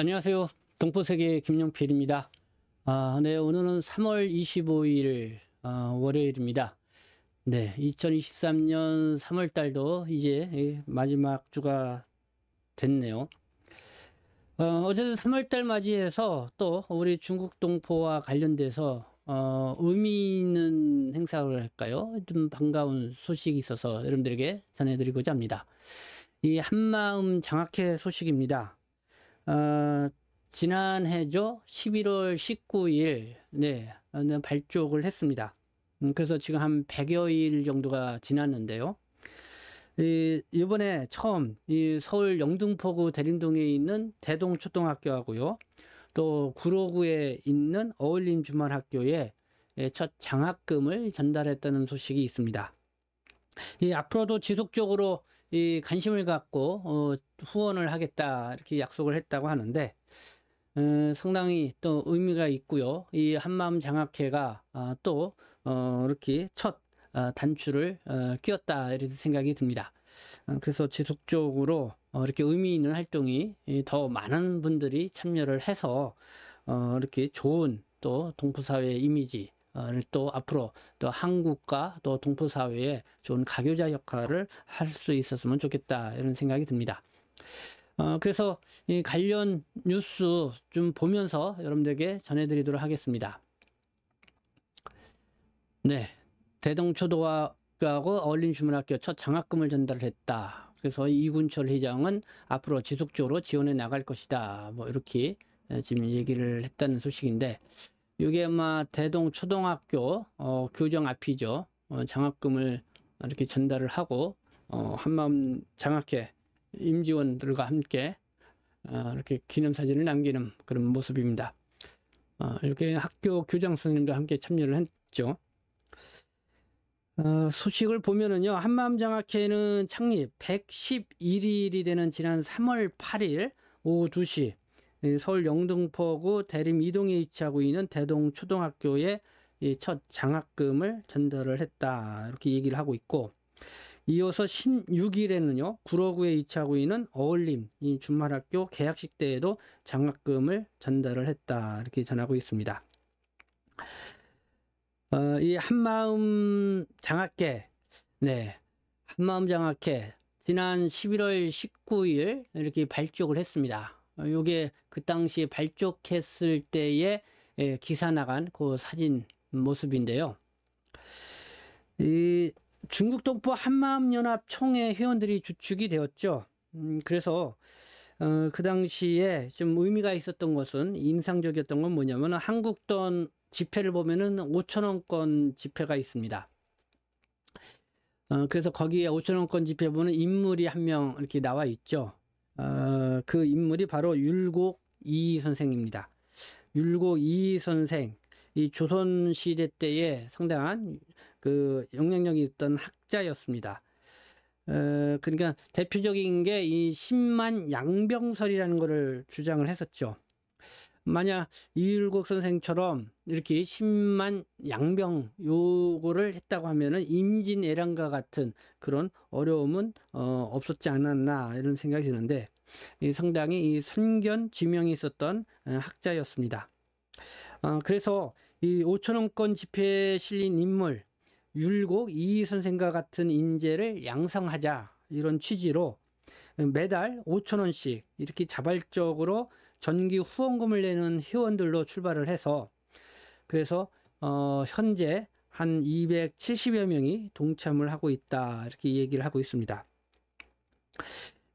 안녕하세요. 동포세계 김용필입니다. 네, 오늘은 3월 25일 월요일입니다. 네, 2023년 3월 달도 이제 마지막 주가 됐네요. 어제도 3월 달 맞이해서 또 우리 중국 동포와 관련돼서 의미 있는 행사를 할까요? 좀 반가운 소식이 있어서 여러분들에게 전해드리고자 합니다. 이 한마음 장학회 소식입니다. 지난해죠. 11월 19일, 네, 발족을 했습니다. 그래서 지금 한 100여 일 정도가 지났는데요. 이번에 처음 서울 영등포구 대림동에 있는 대동초등학교하고요. 또 구로구에 있는 어울림주말학교에 첫 장학금을 전달했다는 소식이 있습니다. 앞으로도 지속적으로 관심을 갖고 후원을 하겠다 이렇게 약속을 했다고 하는데 상당히 또 의미가 있고요. 이 한마음 장학회가 또 이렇게 첫 단추를 끼웠다 이런 생각이 듭니다. 그래서 지속적으로 이렇게 의미 있는 활동이 더 많은 분들이 참여를 해서 이렇게 좋은 또 동포사회 이미지 또 앞으로 또 한국과 또 동포사회에 좋은 가교자 역할을 할 수 있었으면 좋겠다 이런 생각이 듭니다. 그래서 이 관련 뉴스 좀 보면서 여러분들에게 전해드리도록 하겠습니다. 네, 대동초등학교하고 어울림주문학교 첫 장학금을 전달했다. 그래서 이군철 회장은 앞으로 지속적으로 지원해 나갈 것이다. 뭐 이렇게 지금 얘기를 했다는 소식인데, 이게 아마 대동초등학교 교정 앞이죠. 장학금을 이렇게 전달을 하고 한마음 장학회 임직원들과 함께 이렇게 기념사진을 남기는 그런 모습입니다. 이렇게 학교 교장 선생님도 함께 참여를 했죠. 소식을 보면은요, 한마음 장학회는 창립 111일이 되는 지난 3월 8일 오후 2시 서울 영등포구 대림 이동에 위치하고 있는 대동초등학교에 첫 장학금을 전달을 했다 이렇게 얘기를 하고 있고, 이어서 16일에는요 구로구에 위치하고 있는 어울림 이 주말학교 개학식 때에도 장학금을 전달을 했다 이렇게 전하고 있습니다. 이 한마음 장학회, 네, 한마음 장학회 지난 11월 19일 이렇게 발족을 했습니다. 요게 그 당시 발족했을 때에 기사 나간 그 사진 모습인데요. 이 중국 동포 한마음연합 총회 회원들이 주축이 되었죠. 그래서 그 당시에 좀 의미가 있었던 것은, 인상적이었던 건 뭐냐면 한국 돈 지폐를 보면은 5,000원권 지폐가 있습니다. 그래서 거기에 5,000원권 지폐 보면 인물이 한 명 이렇게 나와 있죠. 그 인물이 바로 율곡 이이 선생입니다. 율곡 이이 선생, 이 조선시대 때에 상당한 그 영향력이 있던 학자였습니다. 그러니까 대표적인 게 이 10만 양병설이라는 것을 주장을 했었죠. 만약 이율곡 선생처럼 이렇게 10만 양병 요거를 했다고 하면은 임진왜란과 같은 그런 어려움은 없었지 않았나 이런 생각이 드는데, 상당히 이 선견 지명이 있었던 학자였습니다. 그래서 이 5,000원권 지폐에 실린 인물 율곡 이이 선생과 같은 인재를 양성하자 이런 취지로 매달 5,000원씩 이렇게 자발적으로 전기 후원금을 내는 회원들로 출발을 해서, 그래서 현재 한 270여 명이 동참을 하고 있다 이렇게 얘기를 하고 있습니다.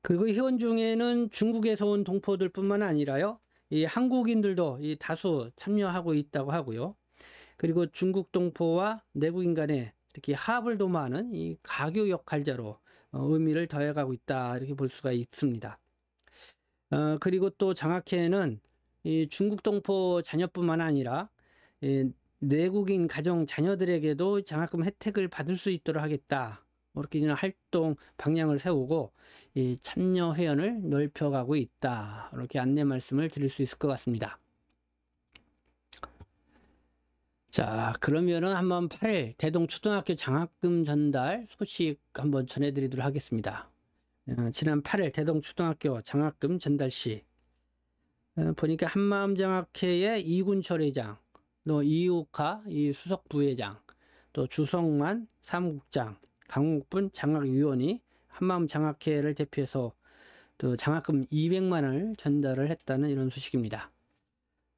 그리고 회원 중에는 중국에서 온 동포들 뿐만 아니라요, 이 한국인들도 이 다수 참여하고 있다고 하고요. 그리고 중국 동포와 내국인 간에 이렇게 합을 도모하는 이 가교 역할자로 의미를 더해가고 있다 이렇게 볼 수가 있습니다. 그리고 또 장학회는 이 중국 동포 자녀뿐만 아니라 내국인 가정 자녀들에게도 장학금 혜택을 받을 수 있도록 하겠다, 이렇게 활동 방향을 세우고 이 참여 회원을 넓혀가고 있다, 이렇게 안내 말씀을 드릴 수 있을 것 같습니다. 자, 그러면은 한번 8일 대동초등학교 장학금 전달 소식 한번 전해드리도록 하겠습니다. 지난 8일 대동초등학교 장학금 전달 시 보니까 한마음장학회의 이군철 회장, 또 이욱하 이 수석 부회장, 또 주성만 사무국장, 강욱분 장학위원이 한마음장학회를 대표해서 또 장학금 200만 원을 전달을 했다는 이런 소식입니다.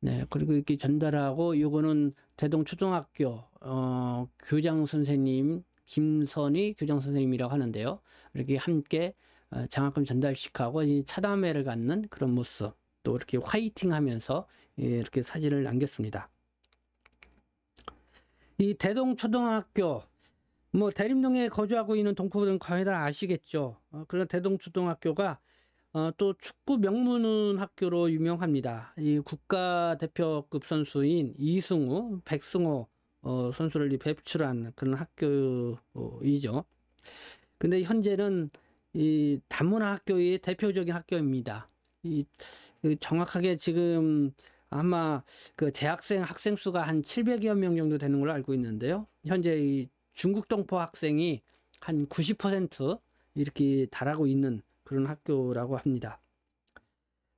네, 그리고 이렇게 전달하고 요거는 대동초등학교 교장 선생님 김선희 교장 선생님이라고 하는데요. 이렇게 함께 장학금 전달식하고 이 차담회를 갖는 그런 모습, 또 이렇게 화이팅 하면서 이렇게 사진을 남겼습니다. 이 대동초등학교, 뭐 대림동에 거주하고 있는 동포들은 거의 다 아시겠죠. 그런 대동초등학교가 또 축구 명문 학교로 유명합니다. 이 국가대표급 선수인 이승우, 백승호 선수를 배출한 그런 학교이죠. 근데 현재는 이 다문화 학교의 대표적인 학교입니다. 정확하게 지금 아마 그 재학생 학생 수가 한 700여 명 정도 되는 걸로 알고 있는데요. 현재 이 중국 동포 학생이 한 90% 이렇게 달하고 있는 그런 학교라고 합니다.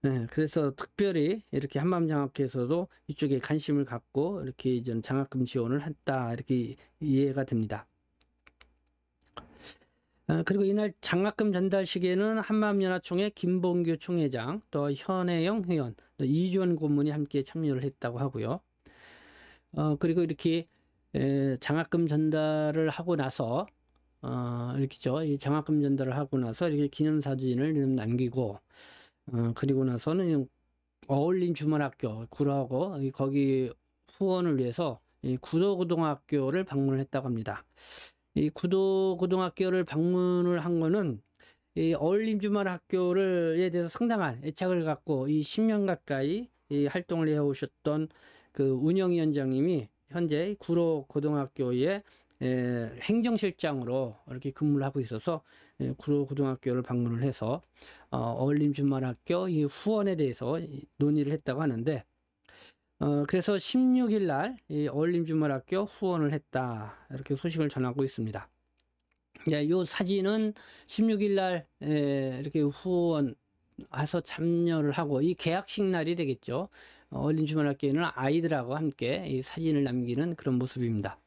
네, 그래서 특별히 이렇게 한마음장학회에서도 이쪽에 관심을 갖고 이렇게 이제 장학금 지원을 했다, 이렇게 이해가 됩니다. 그리고 이날 장학금 전달식에는 한마음연합총회 김봉규 총회장, 또 현혜영 회원, 또 이주원 고문이 함께 참여를 했다고 하고요. 그리고 이렇게 장학금 전달을 하고 나서 이렇게죠. 이 장학금 전달을 하고 나서 이렇게 기념사진을 남기고, 그리고 나서는 어울림 주말학교 구로하고 거기 후원을 위해서 이 구도고등학교를 방문을 했다고 합니다. 이 구도고등학교를 방문을 한 거는 이 어울림 주말학교를에 대해서 상당한 애착을 갖고 이 10년 가까이 이 활동을 해오셨던 그 운영위원장님이 현재 구로고등학교에 행정실장으로 이렇게 근무를 하고 있어서 구로고등학교를 방문을 해서 어울림 주말학교 이 후원에 대해서 논의를 했다고 하는데, 그래서 16일 날 이 어울림 주말학교 후원을 했다, 이렇게 소식을 전하고 있습니다. 네, 요 사진은 16일 날 이렇게 후원해서 참여를 하고 이 개학식 날이 되겠죠. 어울림 주말학교에는 아이들하고 함께 이 사진을 남기는 그런 모습입니다.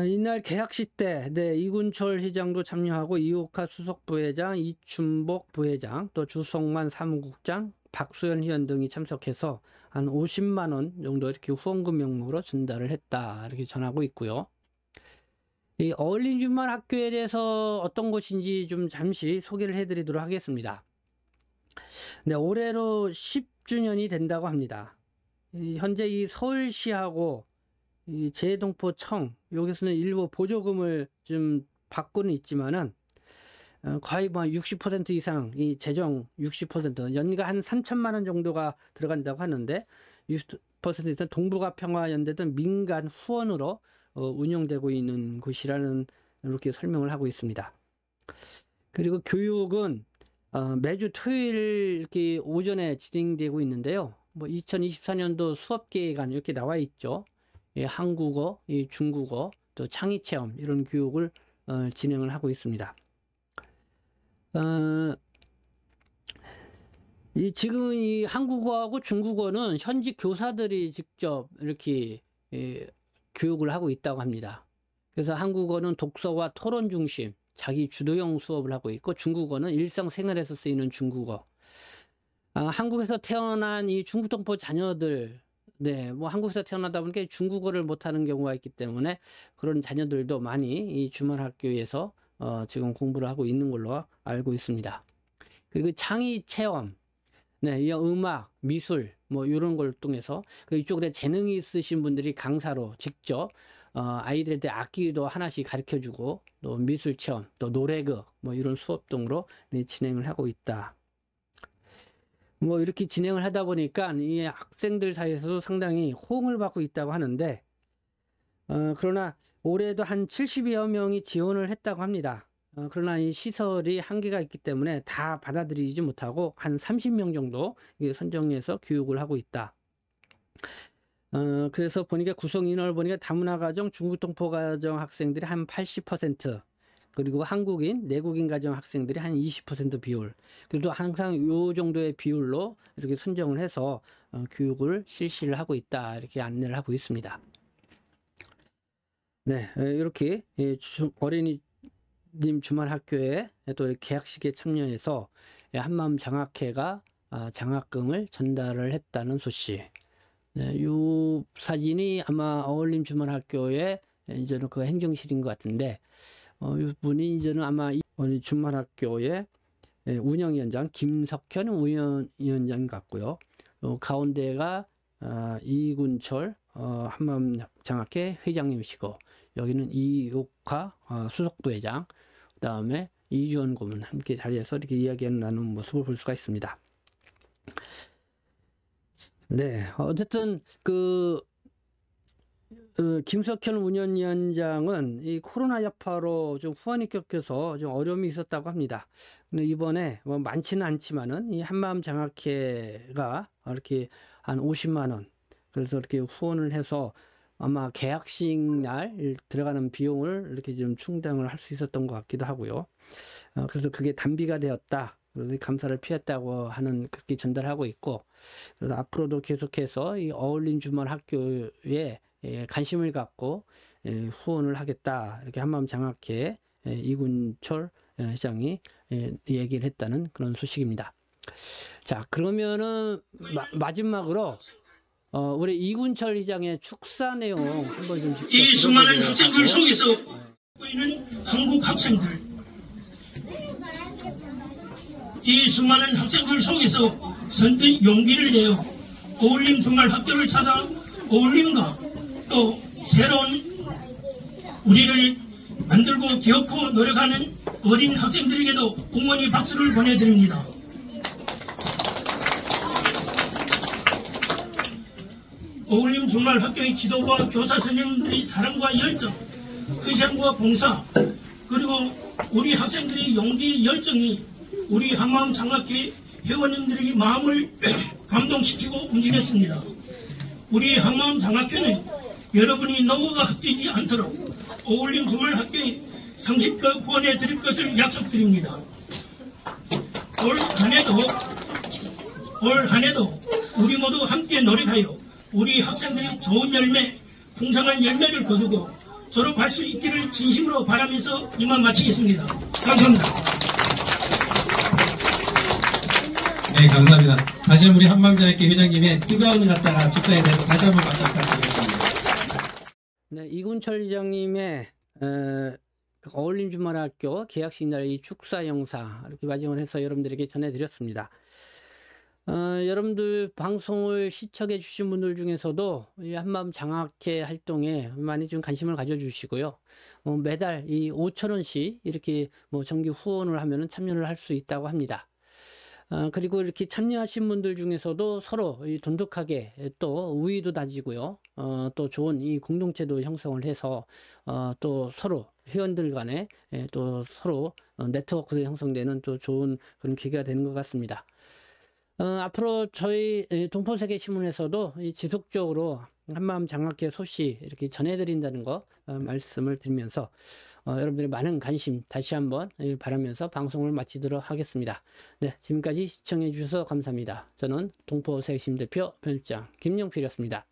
이날 개학식 때 이군철 회장도 참여하고 이욱하 수석 부회장, 이춘복 부회장, 또 주성만 사무국장, 박수현 의원 등이 참석해서 한 50만 원 정도 이렇게 후원금 명목으로 전달을 했다, 이렇게 전하고 있고요. 이 어울림 주말 학교에 대해서 어떤 곳인지 좀 잠시 소개를 해드리도록 하겠습니다. 네, 올해로 10주년이 된다고 합니다. 현재 이 서울시하고 이 재동포청 여기서는 일부 보조금을 좀 받고는 있지만은 거의 뭐 60% 이상 이 재정 60% 연가 한 3천만 원 정도가 들어간다고 하는데 60%는 동북아평화연대 등 민간 후원으로 운영되고 있는 곳이라는 이렇게 설명을 하고 있습니다. 그리고 교육은 매주 토요일 이렇게 오전에 진행되고 있는데요. 뭐 2024년도 수업 계획안 이렇게 나와 있죠. 예, 한국어, 중국어, 또 창의 체험 이런 교육을 진행을 하고 있습니다. 지금 이 한국어하고 중국어는 현직 교사들이 직접 이렇게 교육을 하고 있다고 합니다. 그래서 한국어는 독서와 토론 중심 자기 주도형 수업을 하고 있고, 중국어는 일상생활에서 쓰이는 중국어. 한국에서 태어난 이 중국 동포 자녀들, 뭐 한국에서 태어나다 보니까 중국어를 못하는 경우가 있기 때문에 그런 자녀들도 많이 이 주말 학교에서 지금 공부를 하고 있는 걸로 알고 있습니다. 그리고 창의 체험, 이 음악, 미술 뭐 이런 걸 통해서 이쪽에 재능이 있으신 분들이 강사로 직접 아이들한테 악기도 하나씩 가르쳐주고, 또 미술 체험, 또 노래극 뭐 이런 수업 등으로 진행을 하고 있다. 뭐 이렇게 진행을 하다 보니까 이 학생들 사이에서도 상당히 호응을 받고 있다고 하는데, 그러나 올해도 한 70여 명이 지원을 했다고 합니다. 그러나 이 시설이 한계가 있기 때문에 다 받아들이지 못하고 한 30명 정도 선정해서 교육을 하고 있다. 그래서 보니까 구성 인원을 보니까 다문화 가정, 중국 동포 가정 학생들이 한 80%, 그리고 한국인, 내국인 가정 학생들이 한 20% 비율. 그래도 항상 요 정도의 비율로 이렇게 선정을 해서 교육을 실시를 하고 있다. 이렇게 안내를 하고 있습니다. 네, 이렇게 어린이집 주말학교에 또 이렇게 개학식에 참여해서 한마음 장학회가 장학금을 전달을 했다는 소식. 네, 이 사진이 아마 어울림 주말학교의 이제는 그 행정실인 것 같은데, 이분이 이제는 아마 어린이 주말학교의 운영위원장 김석현 운영위원장 같고요. 가운데가 이군철 한마음 장학회 회장님이시고, 여기는 이옥화 수석부회장, 그 다음에 이주원 고문 함께 자리에서 이렇게 이야기 나누는 모습을 볼 수가 있습니다. 네, 어쨌든 김석현 운영위원장은 이 코로나 여파로 좀 후원이 꺾여서 좀 어려움이 있었다고 합니다. 근데 이번에 뭐 많지는 않지만은 이 한마음 장학회가 이렇게 한 50만 원, 그래서 이렇게 후원을 해서 아마 개학식 날 들어가는 비용을 이렇게 좀 충당을 할 수 있었던 것 같기도 하고요. 그래서 그게 단비가 되었다. 그래서 감사를 피했다고 하는 그렇게 전달하고 있고, 그래서 앞으로도 계속해서 이 어울림 주말 학교에 관심을 갖고 후원을 하겠다. 이렇게 한마음 장학회 이군철 회장이 얘기를 했다는 그런 소식입니다. 자, 그러면은 마지막으로 우리 이군철 회장의 축사 내용 한번 좀 직접 이 수많은 학생들 속에서 보이는 한국 학생들, 이 수많은 학생들 속에서 선뜻 용기를 내어 어울림 주말 학교를 찾아 어울림과 또 새로운 우리를 만들고 기억하고 노력하는 어린 학생들에게도 응원의 박수를 보내드립니다. 어울림 주말 학교의 지도부와 교사 선생님들의 사랑과 열정, 희생과 봉사, 그리고 우리 학생들의 용기 열정이 우리 한마음 장학회 회원님들의 마음을 감동시키고 움직였습니다. 우리 한마음 장학회는 여러분이 노고가 헛되지 않도록 어울림 주말 학교에 상식껏 후원해 드릴 것을 약속드립니다. 올 한해도 우리 모두 함께 노력하여 우리 학생들이 좋은 열매, 풍성한 열매를 거두고 졸업할 수 있기를 진심으로 바라면서 이만 마치겠습니다. 감사합니다. 네, 감사합니다. 다시 한번 우리 한마음 장학회 회장님의 뜨거운 갖다가 축사에 대해서 다시 한번 박수 부탁드리겠습니다. 네, 이군철 회장님의 어울림 주말학교 개학식 날 이 축사 영상 이렇게 마지막으로 해서 여러분들에게 전해드렸습니다. 여러분들 방송을 시청해 주신 분들 중에서도 이 한마음 장학회 활동에 많이 좀 관심을 가져주시고요. 매달 이 5,000원씩 이렇게 뭐 정기 후원을 하면은 참여를 할 수 있다고 합니다. 그리고 이렇게 참여하신 분들 중에서도 서로 이 돈독하게 또 우위도 다지고요. 또 좋은 이 공동체도 형성을 해서 또 서로 회원들 간에 또 서로 네트워크도 형성되는 또 좋은 그런 기회가 되는 것 같습니다. 앞으로 저희 동포세계신문에서도 지속적으로 한마음 장학회 소식 이렇게 전해드린다는 거 말씀을 드리면서 여러분들의 많은 관심 다시 한번 바라면서 방송을 마치도록 하겠습니다. 네, 지금까지 시청해 주셔서 감사합니다. 저는 동포세계신문 대표 편집장 김용필이었습니다.